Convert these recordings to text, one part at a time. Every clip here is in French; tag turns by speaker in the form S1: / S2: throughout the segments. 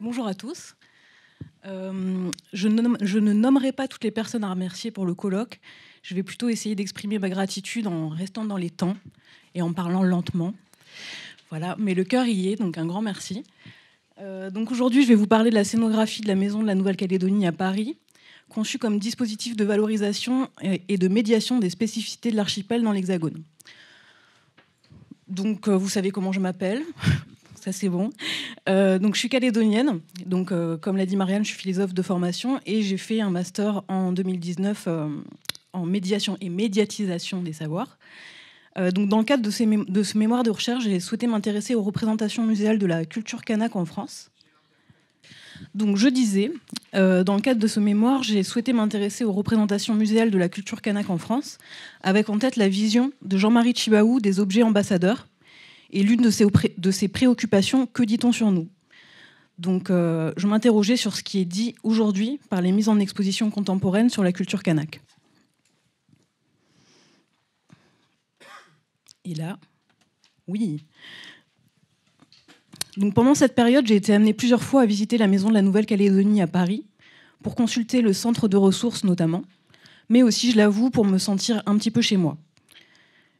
S1: Bonjour à tous. Je ne nommerai pas toutes les personnes à remercier pour le colloque. Je vais plutôt essayer d'exprimer ma gratitude en restant dans les temps et en parlant lentement. Voilà, mais le cœur y est, donc un grand merci. Donc aujourd'hui, je vais vous parler de la scénographie de la Maison de la Nouvelle-Calédonie à Paris, conçue comme dispositif de valorisation et de médiation des spécificités de l'archipel dans l'Hexagone. Donc vous savez comment je m'appelle. Ça c'est bon. Donc je suis calédonienne. Donc comme l'a dit Marianne, je suis philosophe de formation et j'ai fait un master en 2019 en médiation et médiatisation des savoirs. Donc dans le cadre de ce mémoire de recherche, j'ai souhaité m'intéresser aux représentations muséales de la culture kanak en France. Donc je disais, dans le cadre de ce mémoire, j'ai souhaité m'intéresser aux représentations muséales de la culture kanak en France, avec en tête la vision de Jean-Marie Tjibaou des objets ambassadeurs. Et l'une de ses préoccupations, que dit-on sur nous? Donc, je m'interrogeais sur ce qui est dit aujourd'hui par les mises en exposition contemporaines sur la culture kanak. Et là, oui. Donc, pendant cette période, j'ai été amenée plusieurs fois à visiter la Maison de la Nouvelle-Calédonie à Paris, pour consulter le centre de ressources notamment, mais aussi, je l'avoue, pour me sentir un petit peu chez moi.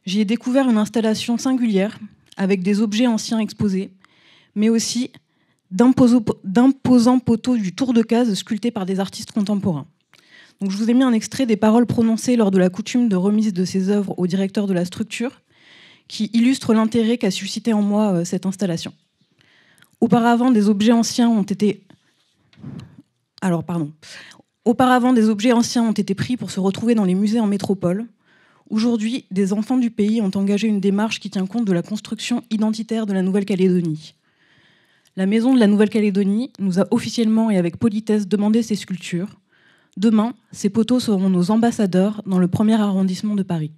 S1: J'y ai découvert une installation singulière, avec des objets anciens exposés, mais aussi d'imposants poteaux du tour de case sculptés par des artistes contemporains. Donc, je vous ai mis un extrait des paroles prononcées lors de la coutume de remise de ces œuvres au directeur de la structure, qui illustre l'intérêt qu'a suscité en moi cette installation. Auparavant, des objets anciens ont été pris pour se retrouver dans les musées en métropole. Aujourd'hui, des enfants du pays ont engagé une démarche qui tient compte de la construction identitaire de la Nouvelle-Calédonie. La Maison de la Nouvelle-Calédonie nous a officiellement et avec politesse demandé ces sculptures. Demain, ces poteaux seront nos ambassadeurs dans le 1er arrondissement de Paris.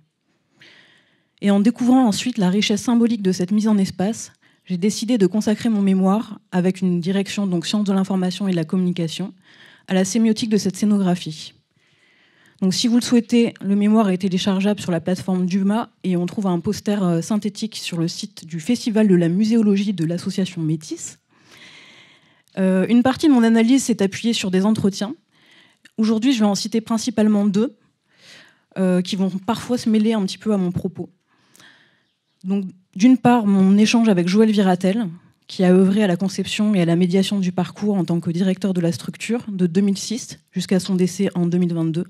S1: Et en découvrant ensuite la richesse symbolique de cette mise en espace, j'ai décidé de consacrer mon mémoire, avec une direction donc sciences de l'information et de la communication, à la sémiotique de cette scénographie. Donc, si vous le souhaitez, le mémoire est téléchargeable sur la plateforme Duma et on trouve un poster synthétique sur le site du Festival de la muséologie de l'association Métis. Une partie de mon analyse s'est appuyée sur des entretiens. Aujourd'hui, je vais en citer principalement 2 qui vont parfois se mêler un petit peu à mon propos. Donc, d'une part, mon échange avec Joël Viratel, qui a œuvré à la conception et à la médiation du parcours en tant que directeur de la structure de 2006 jusqu'à son décès en 2022.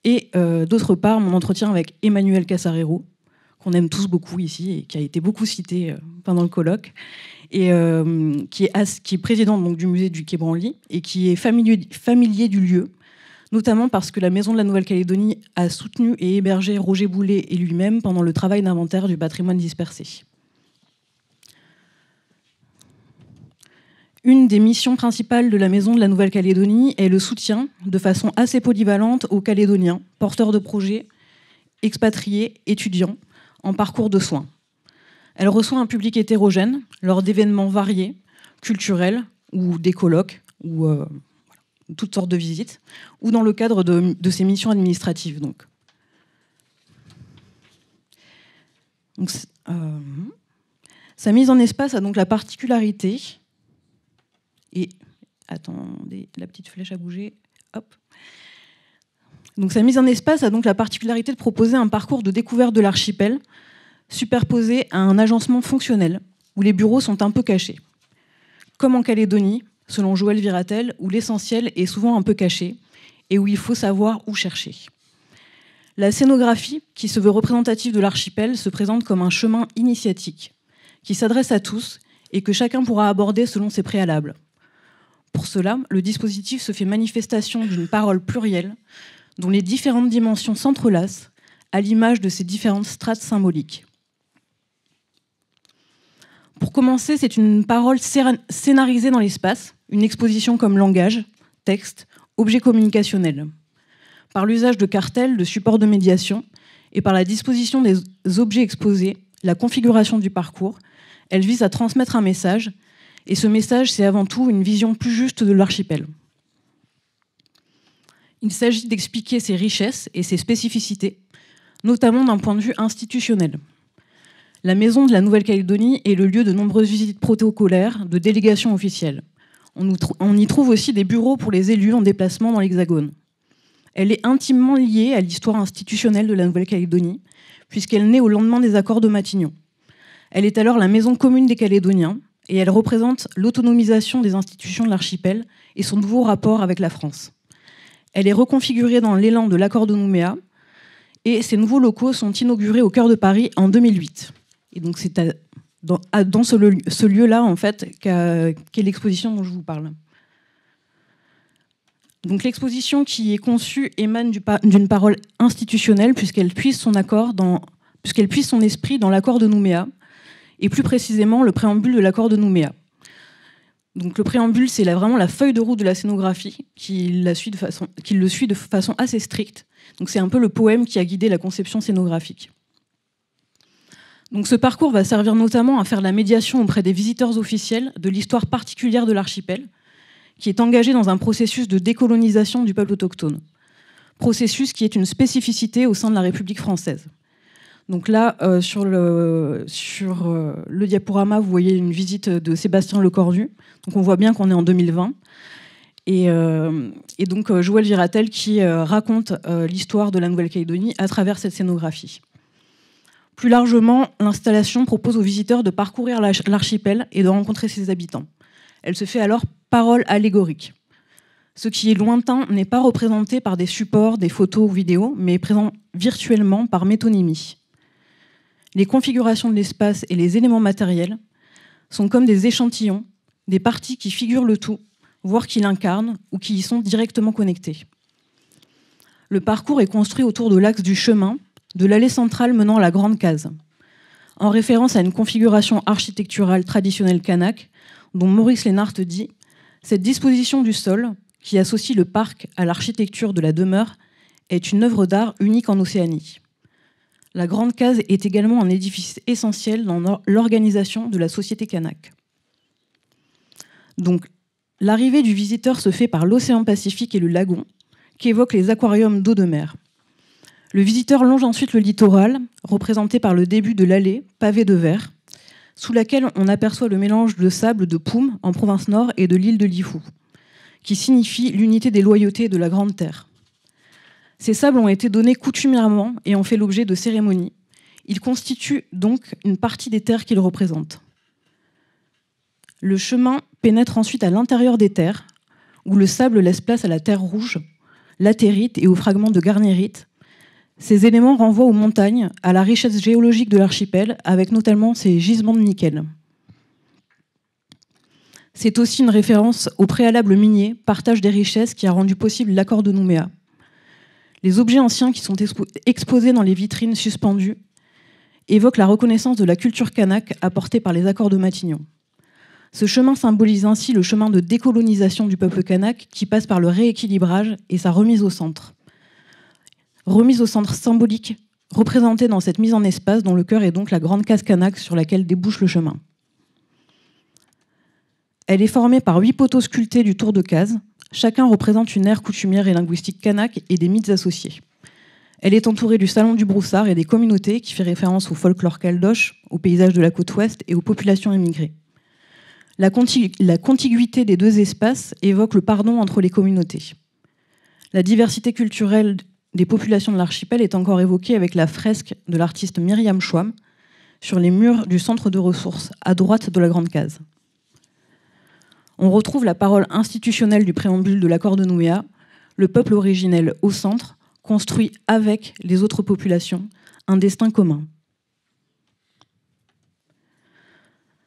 S1: Et d'autre part, mon entretien avec Emmanuel Casarero, qu'on aime tous beaucoup ici et qui a été beaucoup cité pendant le colloque, et qui est président donc, du musée du Quai Branly et qui est familier du lieu, notamment parce que la Maison de la Nouvelle-Calédonie a soutenu et hébergé Roger Boulet et lui-même pendant le travail d'inventaire du patrimoine dispersé. Une des missions principales de la Maison de la Nouvelle-Calédonie est le soutien, de façon assez polyvalente, aux Calédoniens, porteurs de projets, expatriés, étudiants, en parcours de soins. Elle reçoit un public hétérogène lors d'événements variés, culturels ou des colloques, ou toutes sortes de visites, ou dans le cadre de ses missions administratives. Sa mise en espace a donc la particularité... Et attendez, la petite flèche a bougé. Hop. Donc sa mise en espace a donc la particularité de proposer un parcours de découverte de l'archipel superposé à un agencement fonctionnel où les bureaux sont un peu cachés. Comme en Calédonie, selon Joël Viratel, où l'essentiel est souvent un peu caché et où il faut savoir où chercher. La scénographie, qui se veut représentative de l'archipel, se présente comme un chemin initiatique qui s'adresse à tous et que chacun pourra aborder selon ses préalables. Pour cela, le dispositif se fait manifestation d'une parole plurielle dont les différentes dimensions s'entrelacent à l'image de ces différentes strates symboliques. Pour commencer, c'est une parole scénarisée dans l'espace, une exposition comme langage, texte, objet communicationnel. Par l'usage de cartels, de supports de médiation et par la disposition des objets exposés, la configuration du parcours, elle vise à transmettre un message. Et ce message, c'est avant tout une vision plus juste de l'archipel. Il s'agit d'expliquer ses richesses et ses spécificités, notamment d'un point de vue institutionnel. La Maison de la Nouvelle-Calédonie est le lieu de nombreuses visites protocolaires de délégations officielles. On y trouve aussi des bureaux pour les élus en déplacement dans l'Hexagone. Elle est intimement liée à l'histoire institutionnelle de la Nouvelle-Calédonie, puisqu'elle naît au lendemain des accords de Matignon. Elle est alors la maison commune des Calédoniens, et elle représente l'autonomisation des institutions de l'archipel et son nouveau rapport avec la France. Elle est reconfigurée dans l'élan de l'accord de Nouméa, et ces nouveaux locaux sont inaugurés au cœur de Paris en 2008. Et donc c'est dans ce lieu-là, en fait, qu'est l'exposition dont je vous parle. Donc l'exposition qui est conçue émane d'une parole institutionnelle, puisqu'elle puise son esprit dans l'accord de Nouméa, et plus précisément le préambule de l'accord de Nouméa. Donc le préambule, c'est vraiment la feuille de route de la scénographie qui le suit de façon assez stricte. Donc c'est un peu le poème qui a guidé la conception scénographique. Donc ce parcours va servir notamment à faire la médiation auprès des visiteurs officiels de l'histoire particulière de l'archipel, qui est engagé dans un processus de décolonisation du peuple autochtone. Processus qui est une spécificité au sein de la République française. Donc là, sur le diaporama, vous voyez une visite de Sébastien Lecornu. Donc on voit bien qu'on est en 2020. Et donc Joël Viratel qui raconte l'histoire de la Nouvelle-Calédonie à travers cette scénographie. Plus largement, l'installation propose aux visiteurs de parcourir l'archipel et de rencontrer ses habitants. Elle se fait alors parole allégorique. Ce qui est lointain n'est pas représenté par des supports, des photos ou vidéos, mais est présent virtuellement par métonymie. Les configurations de l'espace et les éléments matériels sont comme des échantillons, des parties qui figurent le tout, voire qui l'incarnent ou qui y sont directement connectées. Le parcours est construit autour de l'axe du chemin, de l'allée centrale menant à la Grande Case, en référence à une configuration architecturale traditionnelle kanak, dont Maurice Lénart dit « Cette disposition du sol, qui associe le parc à l'architecture de la demeure, est une œuvre d'art unique en Océanie. La Grande Case est également un édifice essentiel dans l'organisation de la société kanak. » Donc, l'arrivée du visiteur se fait par l'océan Pacifique et le lagon, qu'évoquent les aquariums d'eau de mer. Le visiteur longe ensuite le littoral, représenté par le début de l'allée, pavée de verre, sous laquelle on aperçoit le mélange de sable de Poum, en province nord, et de l'île de Lifou, qui signifie l'unité des loyautés de la Grande Terre. Ces sables ont été donnés coutumièrement et ont fait l'objet de cérémonies. Ils constituent donc une partie des terres qu'ils représentent. Le chemin pénètre ensuite à l'intérieur des terres, où le sable laisse place à la terre rouge, latérite et aux fragments de garnérite. Ces éléments renvoient aux montagnes, à la richesse géologique de l'archipel, avec notamment ses gisements de nickel. C'est aussi une référence au préalable minier, partage des richesses, qui a rendu possible l'accord de Nouméa. Les objets anciens qui sont exposés dans les vitrines suspendues évoquent la reconnaissance de la culture kanak apportée par les accords de Matignon. Ce chemin symbolise ainsi le chemin de décolonisation du peuple kanak qui passe par le rééquilibrage et sa remise au centre. Remise au centre symbolique, représentée dans cette mise en espace dont le cœur est donc la grande case kanak sur laquelle débouche le chemin. Elle est formée par 8 poteaux sculptés du tour de case. Chacun représente une ère coutumière et linguistique kanak et des mythes associés. Elle est entourée du salon du broussard et des communautés qui fait référence au folklore caldoche, au paysage de la côte ouest et aux populations émigrées. La contiguïté des deux espaces évoque le pardon entre les communautés. La diversité culturelle des populations de l'archipel est encore évoquée avec la fresque de l'artiste Myriam Chouam sur les murs du centre de ressources, à droite de la grande case. On retrouve la parole institutionnelle du préambule de l'accord de Nouméa, le peuple originel au centre, construit avec les autres populations un destin commun.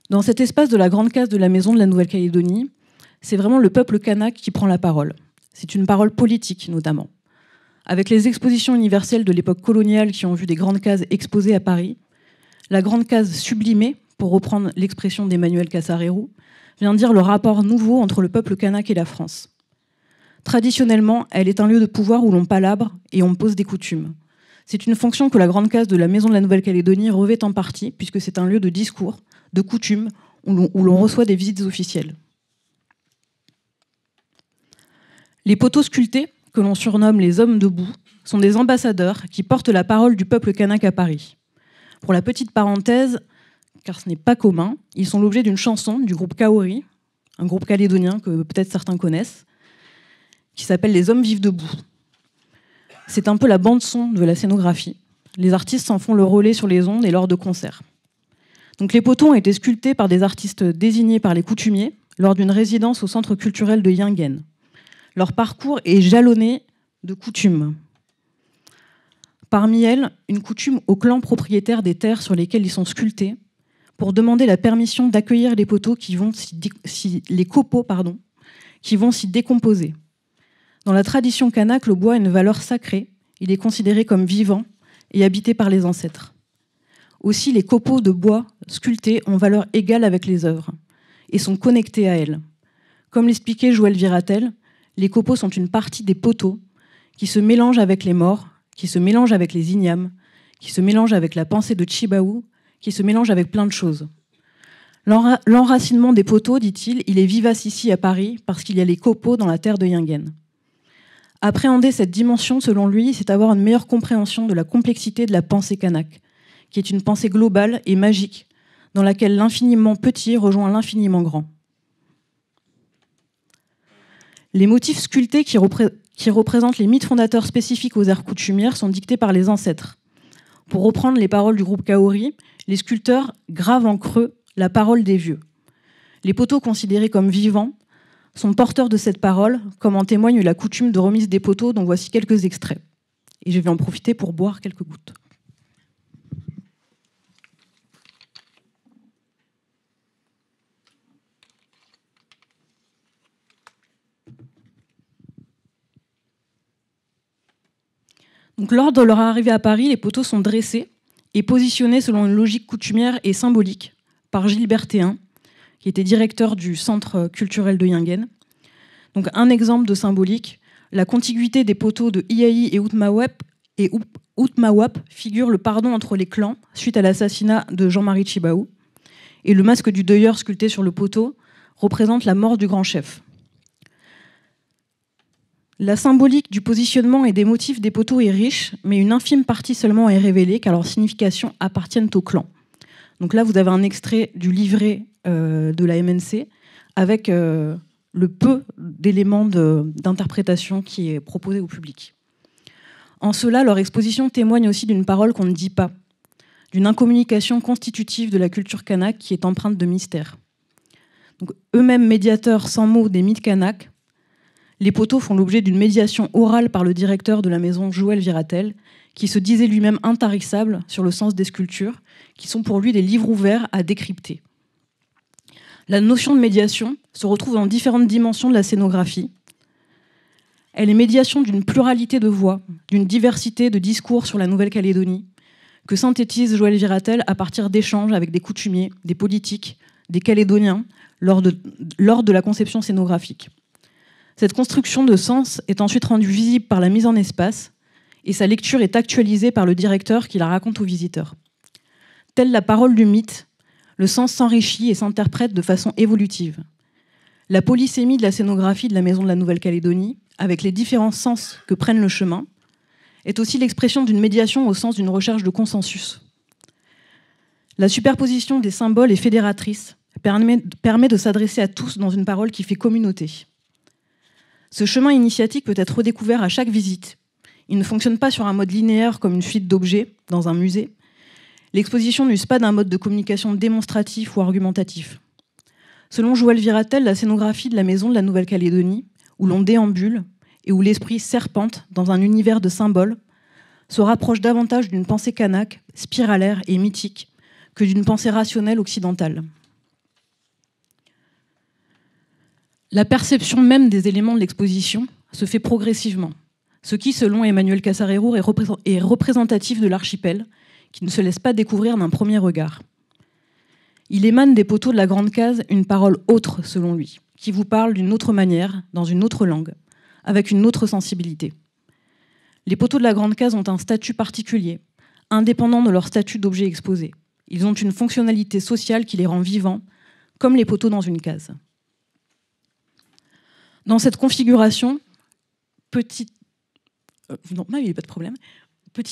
S1: Dans cet espace de la grande case de la maison de la Nouvelle-Calédonie, c'est vraiment le peuple kanak qui prend la parole. C'est une parole politique, notamment. Avec les expositions universelles de l'époque coloniale qui ont vu des grandes cases exposées à Paris, la grande case sublimée, pour reprendre l'expression d'Emmanuel Casarero, vient dire le rapport nouveau entre le peuple kanak et la France. Traditionnellement, elle est un lieu de pouvoir où l'on palabre et on pose des coutumes. C'est une fonction que la grande case de la maison de la Nouvelle-Calédonie revêt en partie, puisque c'est un lieu de discours, de coutumes, où l'on reçoit des visites officielles. Les poteaux sculptés, que l'on surnomme les hommes debout, sont des ambassadeurs qui portent la parole du peuple kanak à Paris. Pour la petite parenthèse, car ce n'est pas commun, ils sont l'objet d'une chanson du groupe Kaori, un groupe calédonien que peut-être certains connaissent, qui s'appelle Les Hommes Vivent Debout. C'est un peu la bande-son de la scénographie. Les artistes s'en font le relais sur les ondes et lors de concerts. Donc les poteaux ont été sculptés par des artistes désignés par les coutumiers lors d'une résidence au centre culturel de Yingen. Leur parcours est jalonné de coutumes. Parmi elles, une coutume au clan propriétaire des terres sur lesquelles ils sont sculptés pour demander la permission d'accueillir les copeaux qui vont s'y décomposer. Dans la tradition kanak, le bois a une valeur sacrée. Il est considéré comme vivant et habité par les ancêtres. Aussi, les copeaux de bois sculptés ont valeur égale avec les œuvres et sont connectés à elles. Comme l'expliquait Joël Viratel, les copeaux sont une partie des poteaux qui se mélangent avec les morts, qui se mélangent avec les ignames, qui se mélangent avec la pensée de Chibaou, qui se mélangent avec plein de choses. L'enracinement des poteaux, dit-il, il est vivace ici à Paris parce qu'il y a les copeaux dans la terre de Yingen. Appréhender cette dimension, selon lui, c'est avoir une meilleure compréhension de la complexité de la pensée kanak, qui est une pensée globale et magique, dans laquelle l'infiniment petit rejoint l'infiniment grand. Les motifs sculptés qui représentent les mythes fondateurs spécifiques aux aires coutumières sont dictés par les ancêtres. Pour reprendre les paroles du groupe Kaori, les sculpteurs gravent en creux la parole des vieux. Les poteaux considérés comme vivants sont porteurs de cette parole, comme en témoigne la coutume de remise des poteaux dont voici quelques extraits. Et je vais en profiter pour boire quelques gouttes. Donc, lors de leur arrivée à Paris, les poteaux sont dressés et positionnés selon une logique coutumière et symbolique par Gilbert Théin, qui était directeur du centre culturel de Yingen. Donc, un exemple de symbolique, la contiguïté des poteaux de Iaï et Outmawap figure le pardon entre les clans suite à l'assassinat de Jean-Marie Chibaou. Et le masque du deuilleur sculpté sur le poteau représente la mort du grand chef. La symbolique du positionnement et des motifs des poteaux est riche, mais une infime partie seulement est révélée, car leurs significations appartiennent au clan. Donc là, vous avez un extrait du livret de la MNC avec le peu d'éléments d'interprétation qui est proposé au public. En cela, leur exposition témoigne aussi d'une parole qu'on ne dit pas, d'une incommunication constitutive de la culture kanak qui est empreinte de mystère. Donc, eux-mêmes médiateurs sans mots des mythes kanak, les poteaux font l'objet d'une médiation orale par le directeur de la maison Joël Viratel, qui se disait lui-même intarissable sur le sens des sculptures, qui sont pour lui des livres ouverts à décrypter. La notion de médiation se retrouve dans différentes dimensions de la scénographie. Elle est médiation d'une pluralité de voix, d'une diversité de discours sur la Nouvelle-Calédonie, que synthétise Joël Viratel à partir d'échanges avec des coutumiers, des politiques, des Calédoniens, lors de la conception scénographique. Cette construction de sens est ensuite rendue visible par la mise en espace et sa lecture est actualisée par le directeur qui la raconte aux visiteurs. Telle la parole du mythe, le sens s'enrichit et s'interprète de façon évolutive. La polysémie de la scénographie de la Maison de la Nouvelle-Calédonie, avec les différents sens que prennent le chemin, est aussi l'expression d'une médiation au sens d'une recherche de consensus. La superposition des symboles est fédératrice, permet de s'adresser à tous dans une parole qui fait communauté. Ce chemin initiatique peut être redécouvert à chaque visite. Il ne fonctionne pas sur un mode linéaire comme une suite d'objets dans un musée. L'exposition n'use pas d'un mode de communication démonstratif ou argumentatif. Selon Joël Viratel, la scénographie de la Maison de la Nouvelle-Calédonie, où l'on déambule et où l'esprit serpente dans un univers de symboles, se rapproche davantage d'une pensée kanak, spiralaire et mythique, que d'une pensée rationnelle occidentale. La perception même des éléments de l'exposition se fait progressivement, ce qui, selon Emmanuel Casarerour, est représentatif de l'archipel, qui ne se laisse pas découvrir d'un premier regard. Il émane des poteaux de la Grande Case une parole autre, selon lui, qui vous parle d'une autre manière, dans une autre langue, avec une autre sensibilité. Les poteaux de la Grande Case ont un statut particulier, indépendant de leur statut d'objet exposé. Ils ont une fonctionnalité sociale qui les rend vivants, comme les poteaux dans une case. Dans cette configuration, petit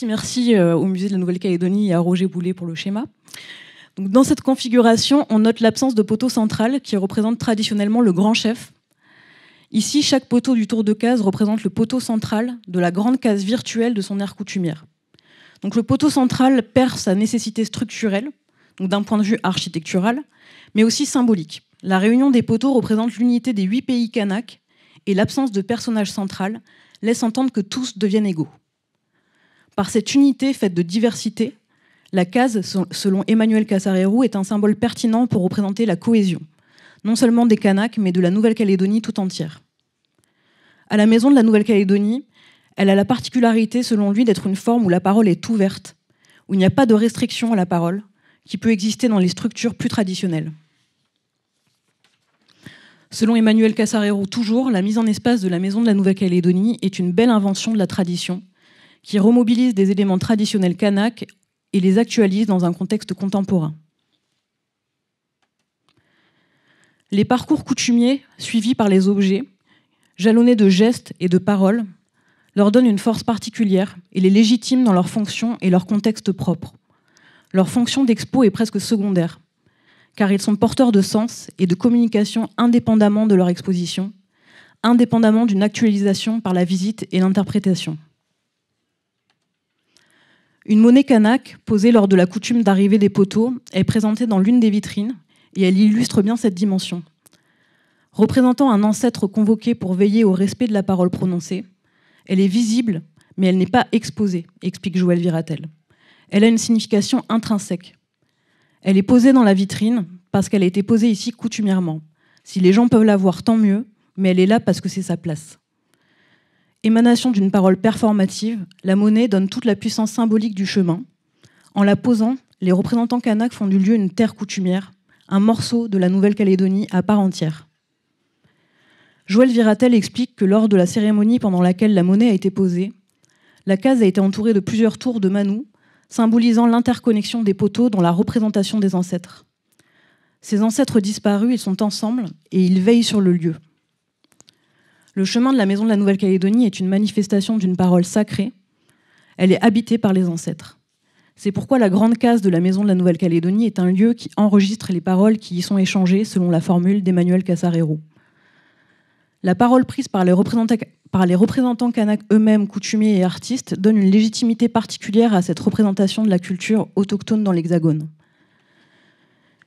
S1: merci au Musée de la Nouvelle-Calédonie et à Roger Boulet pour le schéma. Donc, dans cette configuration, on note l'absence de poteau central qui représente traditionnellement le grand chef. Ici, chaque poteau du tour de case représente le poteau central de la grande case virtuelle de son aire coutumière. Donc, le poteau central perd sa nécessité structurelle, donc d'un point de vue architectural, mais aussi symbolique. La réunion des poteaux représente l'unité des 8 pays kanaks et l'absence de personnage central laisse entendre que tous deviennent égaux. Par cette unité faite de diversité, la case, selon Emmanuel Casarero, est un symbole pertinent pour représenter la cohésion, non seulement des Kanaks, mais de la Nouvelle-Calédonie tout entière. À la Maison de la Nouvelle-Calédonie, elle a la particularité, selon lui, d'être une forme où la parole est ouverte, où il n'y a pas de restriction à la parole, qui peut exister dans les structures plus traditionnelles. Selon Emmanuel Casarero, toujours, la mise en espace de la Maison de la Nouvelle-Calédonie est une belle invention de la tradition, qui remobilise des éléments traditionnels kanaks et les actualise dans un contexte contemporain. Les parcours coutumiers, suivis par les objets, jalonnés de gestes et de paroles, leur donnent une force particulière et les légitiment dans leur fonction et leur contexte propre. Leur fonction d'expo est presque secondaire, car ils sont porteurs de sens et de communication indépendamment de leur exposition, indépendamment d'une actualisation par la visite et l'interprétation. Une monnaie kanak, posée lors de la coutume d'arrivée des poteaux, est présentée dans l'une des vitrines et elle illustre bien cette dimension. Représentant un ancêtre convoqué pour veiller au respect de la parole prononcée, elle est visible, mais elle n'est pas exposée, explique Joël Viratel. Elle a une signification intrinsèque. Elle est posée dans la vitrine parce qu'elle a été posée ici coutumièrement. Si les gens peuvent la voir, tant mieux, mais elle est là parce que c'est sa place. Émanation d'une parole performative, la monnaie donne toute la puissance symbolique du chemin. En la posant, les représentants kanaks font du lieu une terre coutumière, un morceau de la Nouvelle-Calédonie à part entière. Joël Viratel explique que lors de la cérémonie pendant laquelle la monnaie a été posée, la case a été entourée de plusieurs tours de manou, symbolisant l'interconnexion des poteaux dans la représentation des ancêtres. Ces ancêtres disparus, ils sont ensemble et ils veillent sur le lieu. Le chemin de la Maison de la Nouvelle-Calédonie est une manifestation d'une parole sacrée. Elle est habitée par les ancêtres. C'est pourquoi la grande case de la Maison de la Nouvelle-Calédonie est un lieu qui enregistre les paroles qui y sont échangées selon la formule d'Emmanuel Casarero. La parole prise par les représentants kanaks eux-mêmes, coutumiers et artistes, donne une légitimité particulière à cette représentation de la culture autochtone dans l'Hexagone.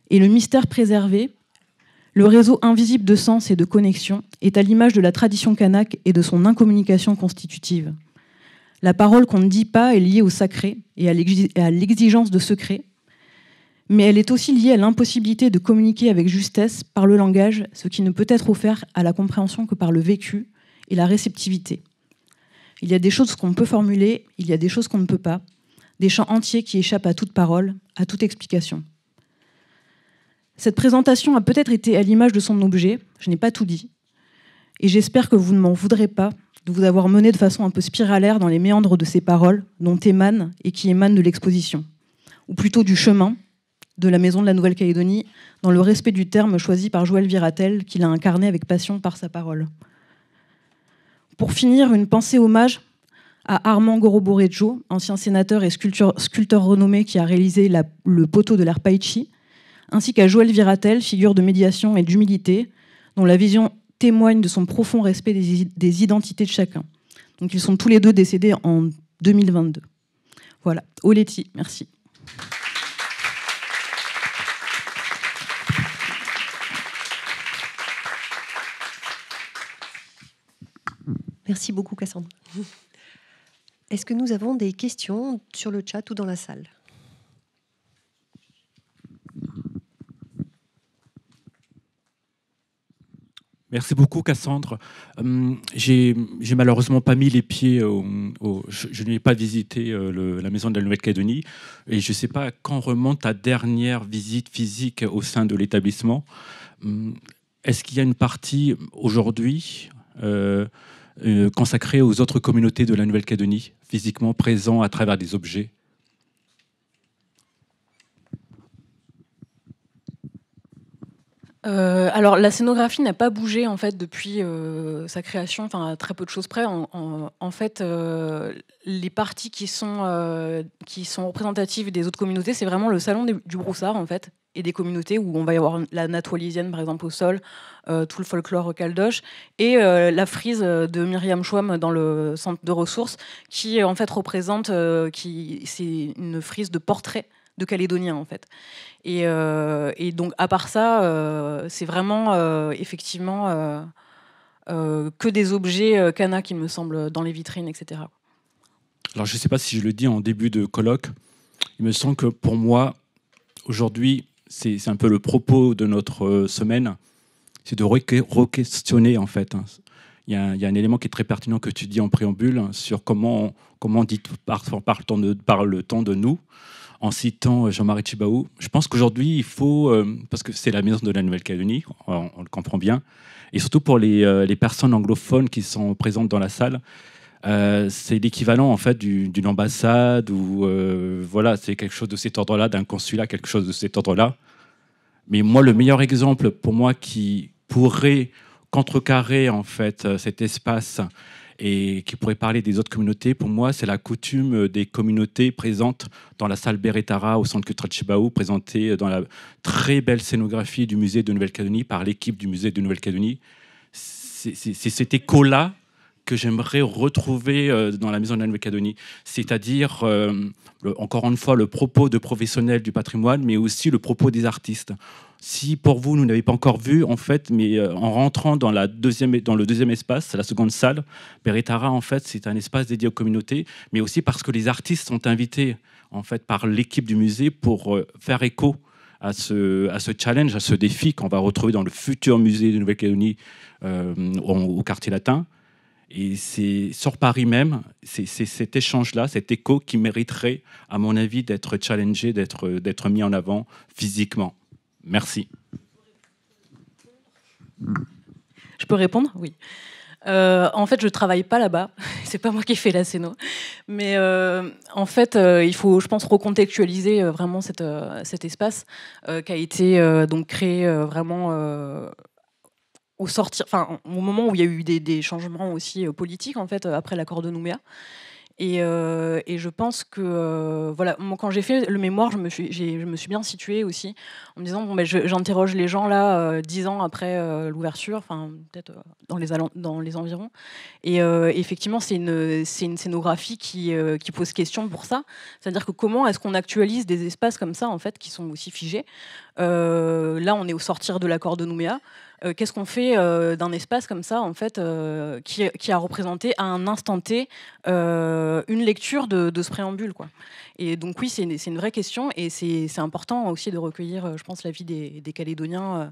S1: Et le mystère préservé, le réseau invisible de sens et de connexion, est à l'image de la tradition kanak et de son incommunication constitutive. La parole qu'on ne dit pas est liée au sacré et à l'exigence de secret, mais elle est aussi liée à l'impossibilité de communiquer avec justesse par le langage, ce qui ne peut être offert à la compréhension que par le vécu et la réceptivité. Il y a des choses qu'on peut formuler, il y a des choses qu'on ne peut pas, des champs entiers qui échappent à toute parole, à toute explication. Cette présentation a peut-être été à l'image de son objet, je n'ai pas tout dit, et j'espère que vous ne m'en voudrez pas de vous avoir mené de façon un peu spiralaire dans les méandres de ces paroles dont émanent et qui émanent de l'exposition, ou plutôt du chemin de la Maison de la Nouvelle-Calédonie, dans le respect du terme choisi par Joël Viratel, qu'il a incarné avec passion par sa parole. Pour finir, une pensée hommage à Armand Goroborejo, ancien sénateur et sculpteur renommé qui a réalisé le poteau de l'Arpaichi, ainsi qu'à Joël Viratel, figure de médiation et d'humilité, dont la vision témoigne de son profond respect des identités de chacun. Donc ils sont tous les deux décédés en 2022. Voilà, Oleti, merci.
S2: Merci beaucoup, Cassandre. Est-ce que nous avons des questions sur le chat ou dans la salle ?
S3: Merci beaucoup, Cassandre. J'ai malheureusement pas mis les pieds je n'ai pas visité la Maison de la Nouvelle-Calédonie et je ne sais à quand remonte ta dernière visite physique au sein de l'établissement. Est-ce qu'il y a une partie aujourd'hui consacrée aux autres communautés de la Nouvelle-Calédonie, physiquement présents à travers des objets ?
S1: Alors la scénographie n'a pas bougé en fait depuis sa création, enfin à très peu de choses près. En fait, les parties qui sont représentatives des autres communautés, c'est vraiment le salon du Broussard en fait, et des communautés où on va y avoir la natte wallisienne par exemple au sol, tout le folklore caldoche, et la frise de Myriam Chouam dans le centre de ressources, qui en fait représente, c'est une frise de portrait de Calédoniens en fait. Et donc, à part ça, c'est vraiment effectivement que des objets Cana, qui me semble, dans les vitrines, etc.
S3: Alors, je ne sais pas si je le dis en début de colloque, il me semble que pour moi, aujourd'hui, c'est un peu le propos de notre semaine, c'est de re-questionner, en fait. Il y a un élément qui est très pertinent que tu dis en préambule sur comment on dit par le temps de nous, en citant Jean-Marie Tjibaou. Je pense qu'aujourd'hui, il faut, parce que c'est la maison de la Nouvelle-Calédonie, on le comprend bien, et surtout pour les personnes anglophones qui sont présentes dans la salle, c'est l'équivalent en fait d'une ambassade, ou voilà, c'est quelque chose de cet ordre-là, d'un consulat, quelque chose de cet ordre-là. Mais moi, le meilleur exemple pour moi qui pourrait contrecarrer en fait cet espace et qui pourrait parler des autres communautés, pour moi, c'est la coutume des communautés présentes dans la salle Beretara au centre culturel Tjibaou, présentée dans la très belle scénographie du musée de Nouvelle-Calédonie par l'équipe du musée de Nouvelle-Calédonie. C'est cet écho-là que j'aimerais retrouver dans la maison de la Nouvelle-Calédonie, c'est-à-dire, encore une fois, le propos de professionnels du patrimoine, mais aussi le propos des artistes. Si pour vous, vous n'avez pas encore vu, en fait, mais en rentrant dans le deuxième espace, la seconde salle, Beretara, en fait, c'est un espace dédié aux communautés, mais aussi parce que les artistes sont invités, en fait, par l'équipe du musée pour faire écho à ce challenge, à ce défi qu'on va retrouver dans le futur musée de Nouvelle-Calédonie au quartier latin. Et c'est sur Paris même, c'est cet échange-là, cet écho qui mériterait, à mon avis, d'être challengé, d'être mis en avant physiquement. Merci.
S1: Je peux répondre ? Oui. En fait, je travaille pas là-bas. C'est pas moi qui fais la scéno. Mais en fait, il faut, je pense, recontextualiser vraiment cet espace qui a été donc créé vraiment au moment où il y a eu des changements aussi politiques en fait après l'accord de Nouméa. Et je pense que voilà, moi, quand j'ai fait le mémoire, je me suis bien située aussi en me disant bon, ben, j'interroge les gens là 10 ans après l'ouverture, enfin peut-être dans les environs. Et effectivement, c'est une scénographie qui pose question pour ça. C'est-à-dire que comment est-ce qu'on actualise des espaces comme ça en fait qui sont aussi figés. Là, on est au sortir de l'accord de Nouméa. Qu'est-ce qu'on fait d'un espace comme ça, en fait, qui a représenté à un instant T une lecture de ce préambule, quoi. Et donc oui, c'est une vraie question, et c'est important aussi de recueillir, je pense, l'avis des Calédoniens.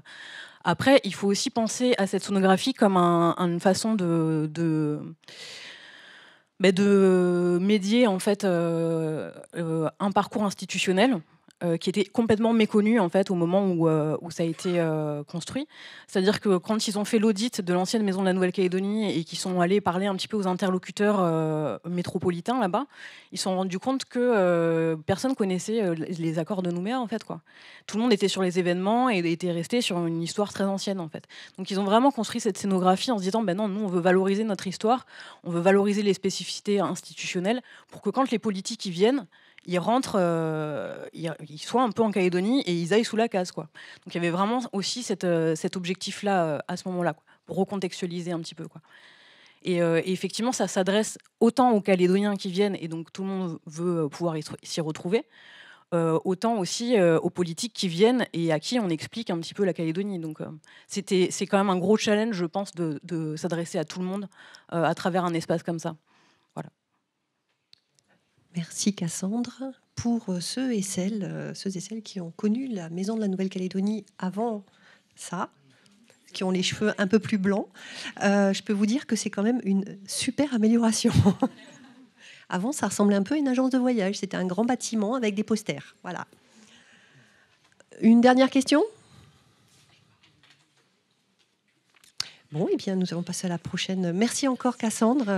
S1: Après, il faut aussi penser à cette sonographie comme une façon de médier en fait un parcours institutionnel qui était complètement méconnu en fait au moment où ça a été construit. C'est-à-dire que quand ils ont fait l'audit de l'ancienne maison de la Nouvelle-Calédonie et qu'ils sont allés parler un petit peu aux interlocuteurs métropolitains là-bas, ils se sont rendus compte que personne connaissait les accords de Nouméa en fait, quoi. Tout le monde était sur les événements et était resté sur une histoire très ancienne en fait. Donc ils ont vraiment construit cette scénographie en se disant ben non, nous on veut valoriser notre histoire, on veut valoriser les spécificités institutionnelles pour que quand les politiques y viennent, ils rentrent, ils soient un peu en Calédonie et ils aillent sous la case, quoi. Donc il y avait vraiment aussi cet objectif-là à ce moment-là, quoi, pour recontextualiser un petit peu, quoi. Et effectivement, ça s'adresse autant aux Calédoniens qui viennent, et donc tout le monde veut pouvoir s'y retrouver, autant aussi aux politiques qui viennent et à qui on explique un petit peu la Calédonie. Donc c'est quand même un gros challenge, je pense, de s'adresser à tout le monde à travers un espace comme ça. Voilà.
S2: Merci Cassandre. Pour ceux et celles qui ont connu la maison de la Nouvelle-Calédonie avant ça, qui ont les cheveux un peu plus blancs, je peux vous dire que c'est quand même une super amélioration. Avant, ça ressemblait un peu à une agence de voyage. C'était un grand bâtiment avec des posters. Voilà. Une dernière question ? Bon, eh bien, nous allons passer à la prochaine. Merci encore Cassandre.